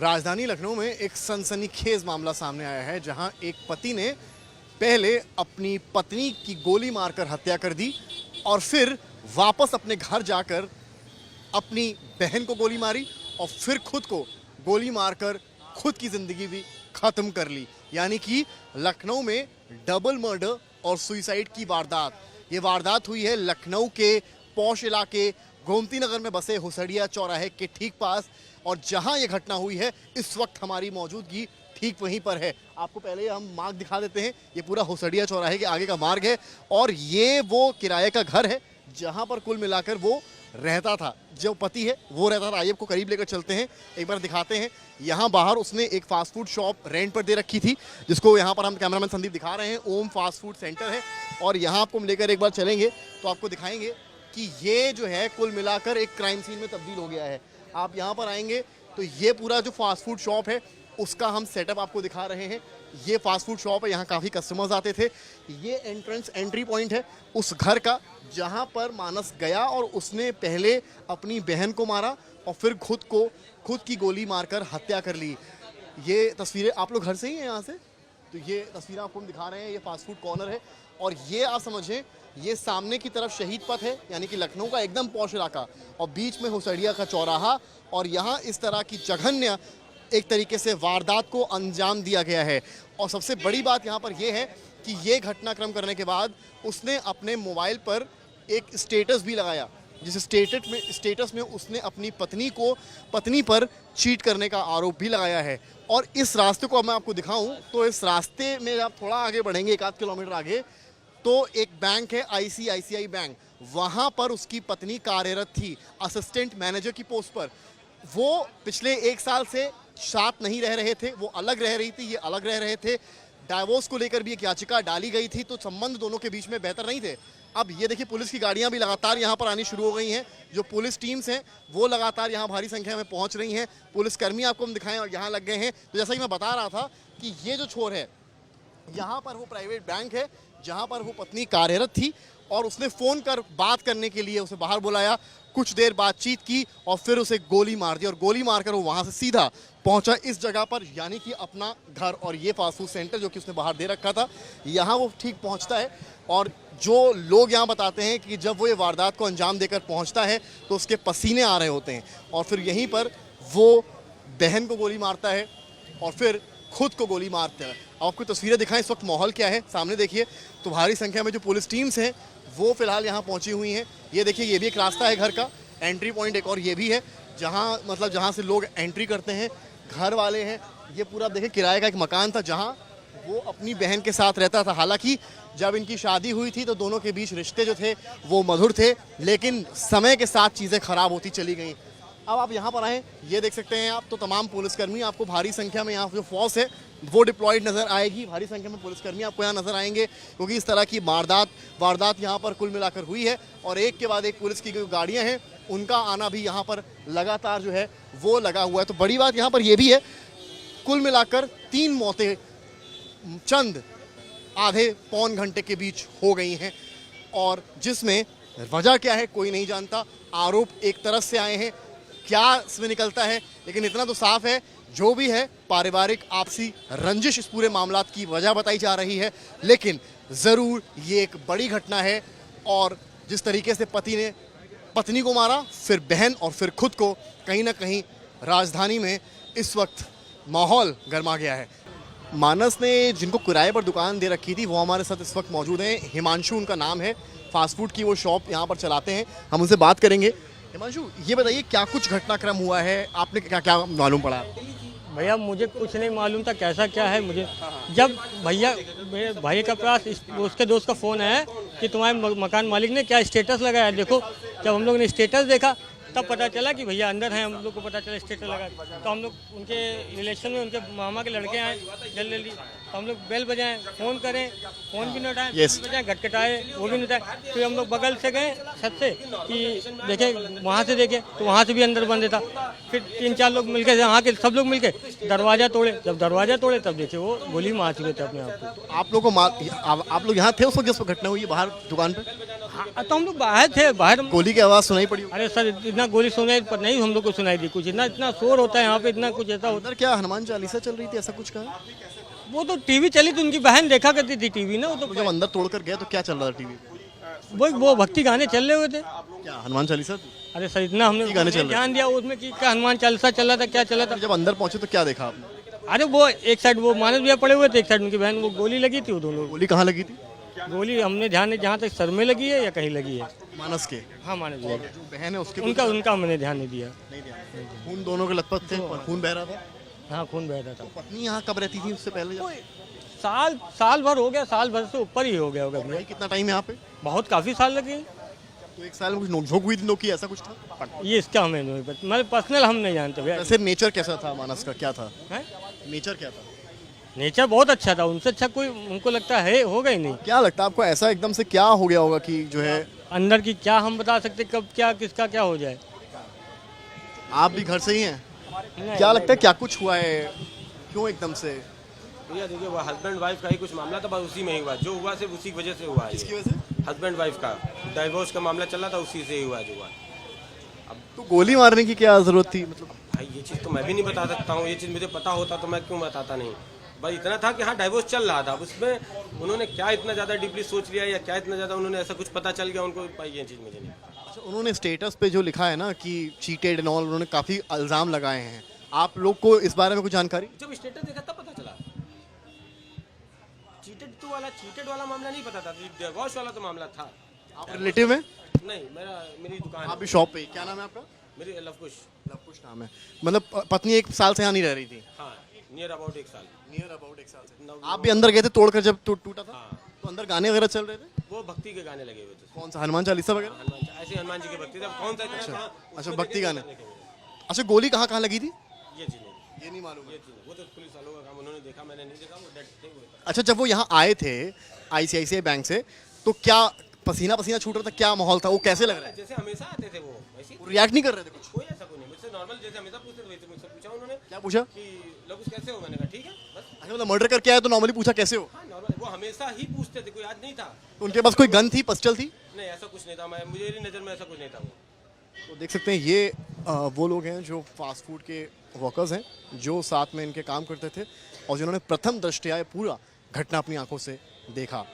राजधानी लखनऊ में एक सनसनीखेज मामला सामने आया है, जहां एक पति ने पहले अपनी पत्नी की गोली मारकर हत्या कर दी और फिर वापस अपने घर जाकर अपनी बहन को गोली मारी और फिर खुद को गोली मारकर खुद की ज़िंदगी भी ख़त्म कर ली। यानी कि लखनऊ में डबल मर्डर और सुसाइड की वारदात। ये वारदात हुई है लखनऊ के पौश इलाके गोमती नगर में बसे हुसड़िया चौराहे के ठीक पास, और जहां ये घटना हुई है इस वक्त हमारी मौजूदगी ठीक वहीं पर है। आपको पहले हम मार्ग दिखा देते हैं। ये पूरा हुसड़िया चौराहे के आगे का मार्ग है और ये वो किराए का घर है जहां पर कुल मिलाकर वो रहता था, जो पति है वो रहता था। आइए आपको करीब लेकर चलते हैं, एक बार दिखाते हैं। यहाँ बाहर उसने एक फास्ट फूड शॉप रेंट पर दे रखी थी, जिसको यहाँ पर हम कैमरामैन संदीप दिखा रहे हैं। ओम फास्ट फूड सेंटर है और यहाँ आपको हम लेकर एक बार चलेंगे तो आपको दिखाएंगे कि ये जो है कुल मिलाकर एक क्राइम सीन में तब्दील हो गया है। आप यहाँ पर आएंगे तो ये पूरा जो फास्ट फूड शॉप है उसका हम सेटअप आपको दिखा रहे हैं। ये फास्ट फूड शॉप है, यहाँ काफ़ी कस्टमर्स आते थे। ये एंट्री पॉइंट है उस घर का जहाँ पर मानस गया और उसने पहले अपनी बहन को मारा और फिर खुद की गोली मारकर हत्या कर ली। ये तस्वीरें आप लोग घर से ही हैं यहाँ से, तो ये तस्वीरें आपको हम दिखा रहे हैं। ये फास्ट फूड कॉर्नर है और ये आप समझें ये सामने की तरफ शहीद पथ है, यानी कि लखनऊ का एकदम पौश इलाका, और बीच में हुसड़िया का चौराहा। और यहाँ इस तरह की जघन्य एक तरीके से वारदात को अंजाम दिया गया है। और सबसे बड़ी बात यहाँ पर यह है कि ये घटनाक्रम करने के बाद उसने अपने मोबाइल पर एक स्टेटस भी लगाया, जिस स्टेटस में उसने अपनी पत्नी पर चीट करने का आरोप भी लगाया है। और इस रास्ते को अब मैं आपको दिखाऊं तो इस रास्ते में आप थोड़ा आगे बढ़ेंगे, 1 आध किलोमीटर आगे, तो एक बैंक है ICICI बैंक। वहाँ पर उसकी पत्नी कार्यरत थी असिस्टेंट मैनेजर की पोस्ट पर। वो पिछले 1 साल से साथ नहीं रह रहे थे, वो अलग रह रही थी, ये अलग रह रहे थे। डाइवोर्स को लेकर भी एक याचिका डाली गई थी, तो संबंध दोनों के बीच में बेहतर नहीं थे। अब ये देखिए पुलिस की गाड़ियां भी लगातार यहाँ पर आनी शुरू हो गई हैं। जो पुलिस टीम्स हैं वो लगातार यहाँ भारी संख्या में पहुँच रही हैं। पुलिसकर्मी आपको हम दिखाएं और यहाँ लग गए हैं। तो जैसा कि मैं बता रहा था कि ये जो छोर है, यहाँ पर वो प्राइवेट बैंक है जहाँ पर वो पत्नी कार्यरत थी, और उसने फ़ोन कर बात करने के लिए उसे बाहर बुलाया। कुछ देर बातचीत की और फिर उसे गोली मार दी, और गोली मारकर वो वहाँ से सीधा पहुँचा इस जगह पर, यानी कि अपना घर और ये फास्ट फूड सेंटर जो कि उसने बाहर दे रखा था, यहाँ वो ठीक पहुँचता है। और जो लोग यहाँ बताते हैं कि जब वो ये वारदात को अंजाम देकर पहुँचता है तो उसके पसीने आ रहे होते हैं, और फिर यहीं पर वो बहन को गोली मारता है और फिर खुद को गोली मारता है। आपको तस्वीरें दिखाएं इस वक्त माहौल क्या है, सामने देखिए। तो भारी संख्या में जो पुलिस टीम्स हैं वो फिलहाल यहाँ पहुँची हुई हैं। ये देखिए, ये भी एक रास्ता है घर का, एंट्री पॉइंट एक और ये भी है जहाँ से लोग एंट्री करते हैं, घर वाले हैं। ये पूरा देखिए किराए का एक मकान था जहाँ वो अपनी बहन के साथ रहता था। हालांकि जब इनकी शादी हुई थी तो दोनों के बीच रिश्ते जो थे वो मधुर थे, लेकिन समय के साथ चीज़ें खराब होती चली गई। अब आप यहाँ पर आएँ, ये देख सकते हैं आप, तो तमाम पुलिसकर्मी आपको भारी संख्या में, यहाँ जो फोर्स है वो डिप्लॉयड नज़र आएगी। भारी संख्या में पुलिसकर्मी आपको यहाँ नज़र आएंगे, क्योंकि इस तरह की वारदात यहाँ पर कुल मिलाकर हुई है। और एक के बाद एक पुलिस की जो गाड़ियाँ हैं उनका आना भी यहाँ पर लगातार जो है वो लगा हुआ है। तो बड़ी बात यहाँ पर यह भी है, कुल मिलाकर 3 मौतें चंद आधे पौन घंटे के बीच हो गई हैं, और जिसमें वजह क्या है कोई नहीं जानता। आरोप एक तरफ से आए हैं, क्या इसमें निकलता है, लेकिन इतना तो साफ है जो भी है पारिवारिक आपसी रंजिश इस पूरे मामला की वजह बताई जा रही है। लेकिन ज़रूर ये एक बड़ी घटना है, और जिस तरीके से पति ने पत्नी को मारा, फिर बहन और फिर खुद को, कहीं ना कहीं राजधानी में इस वक्त माहौल गर्मा गया है। मानस ने जिनको किराए पर दुकान दे रखी थी वो हमारे साथ इस वक्त मौजूद हैं। हिमांशु उनका नाम है, फास्ट फूड की वो शॉप यहाँ पर चलाते हैं। हम उनसे बात करेंगे। हिमांशु, ये बताइए क्या कुछ घटनाक्रम हुआ है, आपने क्या मालूम पड़ा? भैया मुझे कुछ नहीं मालूम था कैसा क्या है। मुझे जब भैया मेरे भाई का पास उसके दोस्त का फ़ोन आया कि तुम्हारे मकान मालिक ने क्या स्टेटस लगाया, देखो। जब हम लोग ने स्टेटस देखा तब पता चला कि भैया अंदर हैं। हम लोग को पता चला स्टेटस लगा, तो हम लोग उनके रिलेशन में उनके मामा के लड़के आए जल्दी, तो हम लोग बेल बजाएं, फ़ोन करें, फ़ोन भी नहीं उठाएं, yes. बजाएं, घटघटाए, वो भी नहीं उठाए। फिर हम लोग बगल से गए छत से कि देखें, वहाँ से देखें तो वहाँ से भी अंदर बंद था। फिर 3-4 लोग मिलके, वहाँ के सब लोग मिलके दरवाज़ा तोड़े। जब दरवाज़ा तोड़े तब देखे वो गोली मार चुके थे अपने आप को। आप लोग यहाँ थे उस वक्त जिस वक्त घटना हुई बाहर दुकान पर? हाँ, तो हम लोग बाहर थे, बाहर गोली की आवाज सुनाई पड़ी होगी। अरे सर इतना गोली सुनाई पर नहीं हम लोग को सुनाई दी कुछ, इतना इतना शोर होता है यहाँ पे, इतना कुछ ऐसा होता अंदर क्या हनुमान चालीसा चल रही थी, ऐसा कुछ कहा? वो तो टीवी चली थी, उनकी बहन देखा करती थी टीवी ना, वो तो जब अंदर तोड़कर गए तो क्या चल रहा था टीवी पे? वो भक्ति गाने चल रहे हुए थे। क्या हनुमान चालीसा थी? अरे सर इतना हमने गाने चल रहे ध्यान दिया उसमें कि क्या हनुमान चालीसा चल रहा था, क्या चला था। जब अंदर पहुंचे तो क्या देखा आपने? अरे वो एक साइड वो मानस भैया पड़े हुए थे, एक साइड उनकी बहन, वो गोली लगी थी वो दोनों। गोली कहाँ लगी थी? गोली हमने ध्यान नहीं, जहाँ तक सर में लगी है या कहीं लगी है। मानस के? हाँ मानस भैया के। जो बहन है उसके उनका उनका हमने ध्यान नहीं दिया। नहीं दिया। खून दोनों के लथपथ थे, खून बह रहा था। हाँ खून बह रहा था। पत्नी यहाँ कब रहती थी उससे पहले? साल भर हो गया, साल भर से ऊपर ही हो गया होगा भैया। भाई कितना टाइम यहाँ पे? बहुत काफ़ी साल लगे। तो एक साल में कुछ नोकझोंक हुई थी, नोकी ऐसा कुछ था? ये इसका हमें नहीं पता, मतलब पर्सनल हम नहीं जानते भैया। वैसे नेचर कैसा था मानस का, क्या था हैं? नेचर, क्या था? नेचर बहुत अच्छा था, उनसे अच्छा कोई उनको लगता है होगा ही नहीं। क्या लगता है आपको, ऐसा एकदम से क्या हो गया होगा कि जो है? अंदर की क्या हम बता सकते कब क्या किसका क्या हो जाए। आप भी घर से ही हैं, क्या लगता है क्या कुछ हुआ है, क्यों एकदम से? भैया देखिए वो हस्बैंड वाइफ का ही कुछ मामला था, बस उसी में ही हुआ जो हुआ, सिर्फ उसी की वजह से हुआ है। किसकी वजह से? हस्बैंड वाइफ का डाइवोर्स का मामला चल रहा था, उसी से ही हुआ जो हुआ। तो गोली मारने की क्या जरूरत थी, मतलब? भाई ये चीज़ तो मैं भी नहीं बता सकता हूँ, ये चीज़ मुझे पता होता तो मैं क्यों बताता नहीं। भाई इतना था कि हाँ डाइवोर्स चल रहा था, उसमें उन्होंने क्या इतना ज़्यादा डीपली सोच लिया या क्या इतना ज़्यादा उन्होंने ऐसा कुछ पता चल गया उनको, भाई ये चीज़ मुझे नहीं। अच्छा, उन्होंने स्टेटस पे जो लिखा है ना कि चीटेड एंड ऑल, उन्होंने काफी इल्जाम लगाए हैं, आप लोग को इस बारे में कुछ जानकारी? जब स्टेटस देखा तब पता चला। चीटेड वाला मामला नहीं पता था, डिवोर्स वाला तो मामला था। आप रिलेटिव हैं? नहीं, मेरी दुकान आप भी शॉप पे? क्या नाम है आपका? मेरी लवकुश। लवकुश नाम है। मतलब पत्नी एक साल से यहाँ नहीं रह रही थी? हाँ, नियर अबाउट 1 साल। नियर अबाउट एक साल से। आप भी अंदर गए थे तोड़कर जब टूटा था? हाँ। तो अंदर गाने वगैरह चल रहे थे? वो भक्ति के गाने लगे हुए थे। कौन सा, हनुमान चालीसा वगैरह? ऐसे हनुमान जी के भक्ति थे, कौन सा इतना कहाँ- अच्छा उसमें भक्ति देखे- गाने। देखे हुए थे। अच्छा, गोली कहाँ कहाँ लगी थी? ये चीज़ नहीं, ये नहीं मालूम है। ये चीज़ नहीं। वो तो पुलिस वालों का काम, उन्होंने देखा, मैंने नहीं देखा, वो डेड थे वो। अच्छा, जब वो यहाँ आए थे आईसीआईसीआई बैंक से, तो क्या पसीना पसीना छूट रहा था, क्या माहौल था, वो कैसे लग रहा है? जैसे हमेशा आते थे वो वैसे ही। रिएक्ट नहीं कर रहे थे कुछ? कोई ऐसा कोई नहीं, मुझसे नॉर्मल जैसे हमेशा पूछते थे वैसे मुझसे पूछा उन्होंने क्या पूछा? कि लघुस कैसे हो, मैंने कहा ठीक है बस। अच्छा, मतलब मर्डर करके आए तो नॉर्मली पूछा कैसे हो? हाँ नॉर्मल, वो हमेशा ही पूछते थे, कोई आज नहीं था। तो उनके पास कोई गन थी, पिस्टल थी? नहीं ऐसा कुछ नहीं था, मैं मुझे नज़र में ऐसा कुछ नहीं था वो। तो देख सकते हैं ये वो लोग हैं जो फास्ट फूड के वर्कर्स हैं, जो साथ में इनके काम करते थे और जिन्होंने प्रथम दृष्टया ये पूरा घटना अपनी आंखों से देखा।